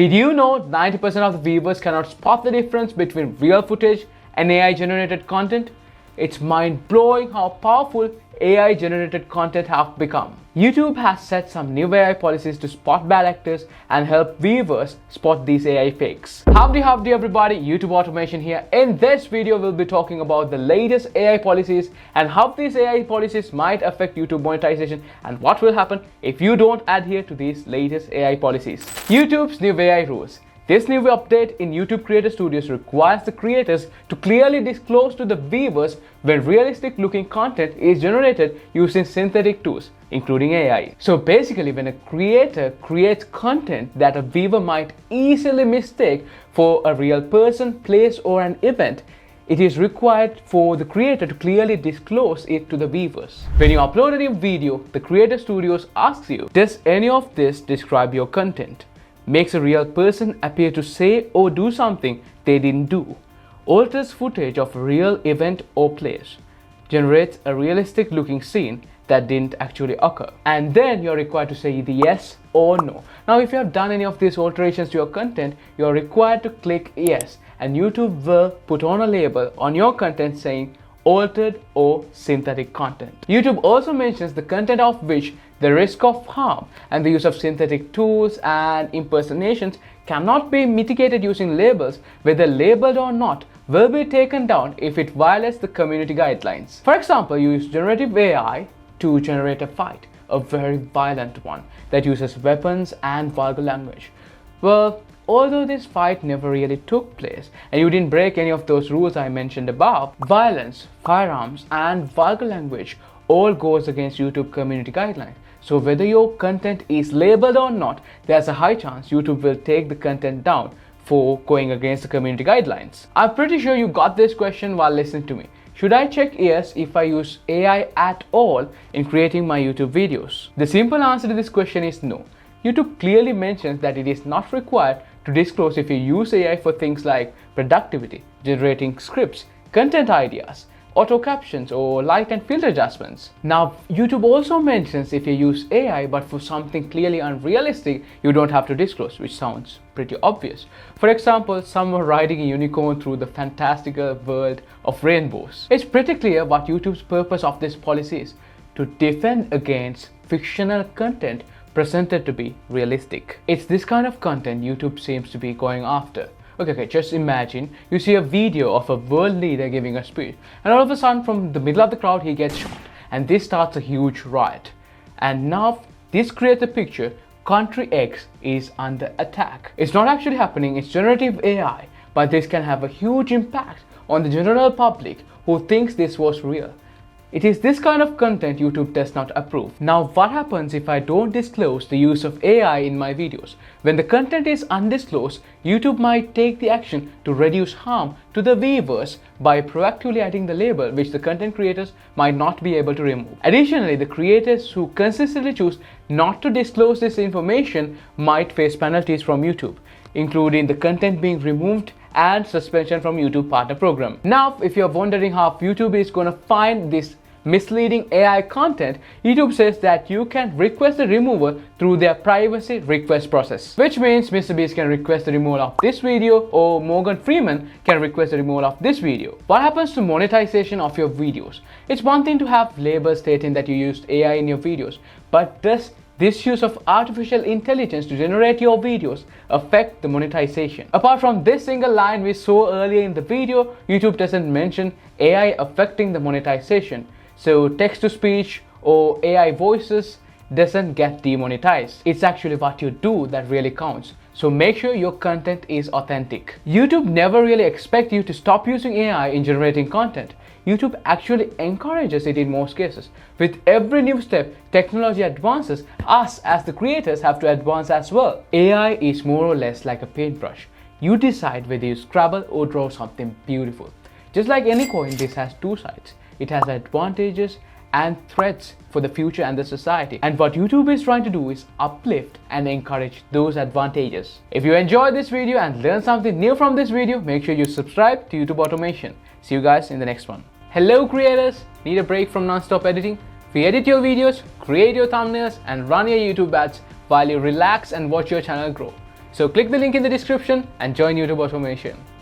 Did you know 90% of the viewers cannot spot the difference between real footage and AI generated content? It's mind-blowing how powerful AI generated content have become. YouTube has set some new AI policies to spot bad actors and help viewers spot these AI fakes. Howdy everybody, YouTube Automation here. In this video, we'll be talking about the latest AI policies and how these AI policies might affect YouTube monetization and what will happen if you don't adhere to these latest AI policies. YouTube's new AI rules. This new update in YouTube Creator Studios requires the creators to clearly disclose to the viewers when realistic looking content is generated using synthetic tools, including AI. So basically, when a creator creates content that a viewer might easily mistake for a real person, place, or an event, it is required for the creator to clearly disclose it to the viewers. When you upload a new video, the Creator Studios asks you, does any of this describe your content? Makes a real person appear to say or do something they didn't do, alters footage of a real event or place, generates a realistic looking scene that didn't actually occur, and then you're required to say the yes or no. Now if you have done any of these alterations to your content, you're required to click yes, and YouTube will put on a label on your content saying altered or synthetic content. YouTube also mentions the content of which the risk of harm and the use of synthetic tools and impersonations cannot be mitigated using labels, whether labeled or not, will be taken down if it violates the community guidelines. For example, you use generative AI to generate a fight, a very violent one that uses weapons and vulgar language. Well, although this fight never really took place and you didn't break any of those rules I mentioned above, violence, firearms, and vulgar language all goes against YouTube community guidelines. So whether your content is labeled or not, there's a high chance YouTube will take the content down for going against the community guidelines. I'm pretty sure you got this question while listening to me. Should I check yes if I use AI at all in creating my YouTube videos? The simple answer to this question is no. YouTube clearly mentions that it is not required to disclose if you use AI for things like productivity, generating scripts, content ideas, auto captions, or light and filter adjustments. Now, YouTube also mentions if you use AI but for something clearly unrealistic, you don't have to disclose, which sounds pretty obvious. For example, someone riding a unicorn through the fantastical world of rainbows. It's pretty clear what YouTube's purpose of this policy is: to defend against fictional content presented to be realistic. It's this kind of content YouTube seems to be going after. Okay, just imagine you see a video of a world leader giving a speech, and all of a sudden from the middle of the crowd he gets shot, and this starts a huge riot. And now this creates a picture: country X is under attack. It's not actually happening, it's generative AI, but this can have a huge impact on the general public who thinks this was real. It is this kind of content YouTube does not approve. Now, what happens if I don't disclose the use of AI in my videos? When the content is undisclosed, YouTube might take the action to reduce harm to the viewers by proactively adding the label which the content creators might not be able to remove. Additionally, the creators who consistently choose not to disclose this information might face penalties from YouTube, including the content being removed and suspension from YouTube partner program. Now, if you're wondering how YouTube is going to find this misleading AI content, YouTube says that you can request the removal through their privacy request process, which means Mr. Beast can request the removal of this video or Morgan Freeman can request the removal of this video. What happens to monetization of your videos? It's one thing to have labels stating that you used AI in your videos, but does this use of artificial intelligence to generate your videos affect the monetization? Apart from this single line we saw earlier in the video, YouTube doesn't mention AI affecting the monetization. So text-to-speech or AI voices doesn't get demonetized. It's actually what you do that really counts. So make sure your content is authentic. YouTube never really expects you to stop using AI in generating content. YouTube actually encourages it in most cases. With every new step technology advances, us as the creators have to advance as well. AI is more or less like a paintbrush. You decide whether you scrabble or draw something beautiful. Just like any coin, this has two sides. It has advantages and threats for the future and the society. And what YouTube is trying to do is uplift and encourage those advantages. If you enjoyed this video and learned something new from this video, make sure you subscribe to YouTube Automation. See you guys in the next one. Hello creators, need a break from non-stop editing? We edit your videos, create your thumbnails, and run your YouTube ads while you relax and watch your channel grow. So click the link in the description and join YouTube Automation.